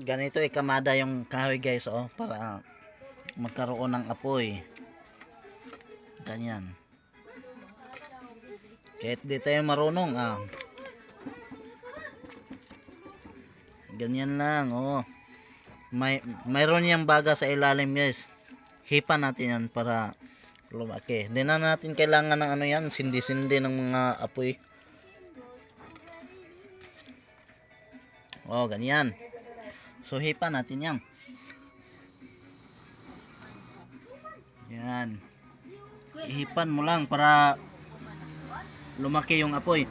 ganito ikamada yung kahoy guys, oh, para magkaroon ng apoy. Ganyan. Kahit di tayo marunong, ganyan lang, oh. Mayroon yang baga sa ilalim guys. Hipan natin yan para lumaki. Hindi na natin kailangan ng ano yan, sindi-sindi ng mga apoy. Oh, ganyan. So hipan natin yan. Yan. Ihipan mo lang para lumaki yung apoy.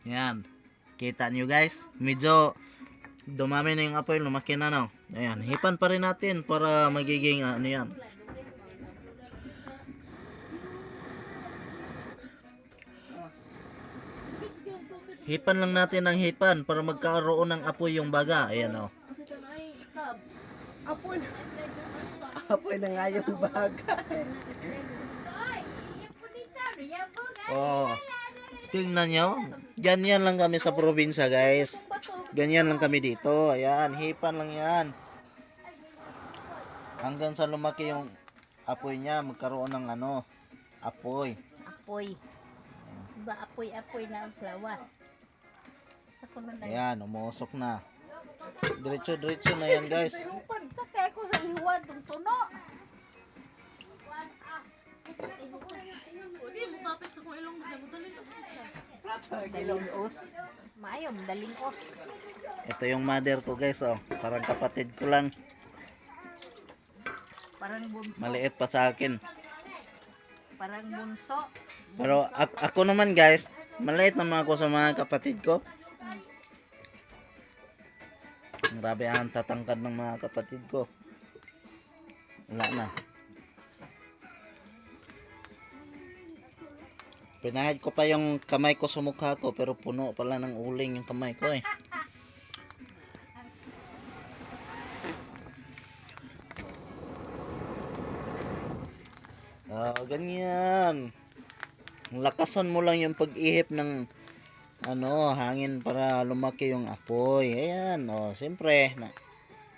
Yan. Kita nyo guys, medyo dumami na yung apoy, lumaki na, no. Ayan, hipan pa rin natin para magiging ano yan. Hipan lang natin ng hipan para magkaroon ng apoy yung baga. Ayan, oh. Apoy. Apoy na nga yung baga. Oh. Tingnan nyo. Ganyan lang kami sa probinsya guys. Ganyan lang kami dito. Ayan, hipan lang yan. Hanggang sa lumaki yung apoy niya, magkaroon ng ano, apoy. Apoy. Ba apoy-apoy na ang lawas. Ayan, umusok na. Diretso-diretso na yan guys. Sa kaya ko sa liwad ng tuno. Hindi mo kapit sa kung ilong mo daling Dalingos. Maayom, dalingos. Ito yung mother ko guys, oh. Parang kapatid ko lang. Parang bunso. Maliit pa sa akin. Parang bunso. Pero ako naman guys, maliit naman ako sa mga kapatid ko. Grabe ang tatangkad ng mga kapatid ko. Wala na. Pinahid ko pa yung kamay ko sa mukha ko, pero puno pala ng uling yung kamay ko eh. Ganyan. Lakasan mo lang yung pag-ihip ng ano, hangin para lumaki yung apoy. Ayan, oh, siyempre,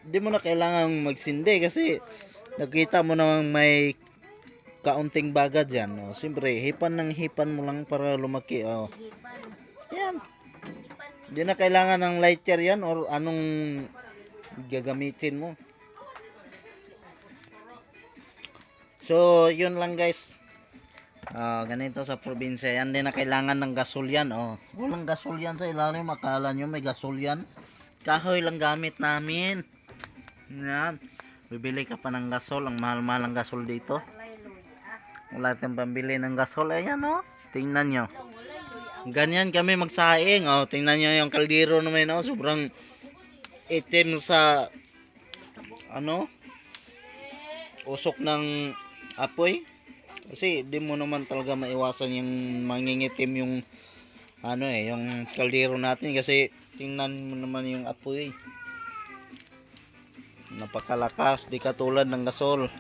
hindi mo na kailangang magsindi kasi nakita mo namang may kaunting baga dyan. Oh, siyempre, hipan mo lang para lumaki. Oh. Ayan. Hindi na kailangan ng lighter yan or anong gagamitin mo. So, yun lang guys. Ganito sa probinsya yan. Hindi na kailangan ng gasol yan. Walang gasol yan sa ilalim. Akala nyo may gasol yan. Kahoy lang gamit namin. Yan. Bibili ka pa ng gasol. Ang mahal-mahal ang gasol dito. Wala tayong pambili ng gasol. Ayan, oh. Tingnan nyo. Ganyan kami magsaing. Tingnan nyo yung kaldero naman. Sobrang itim sa ano, usok ng apoy. Kasi di mo naman talaga maiwasan yung mangingitim yung ano yung kaldero natin kasi tingnan mo naman yung apoy. Napakalakas, di katulad ng gasol.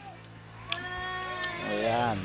Ayan.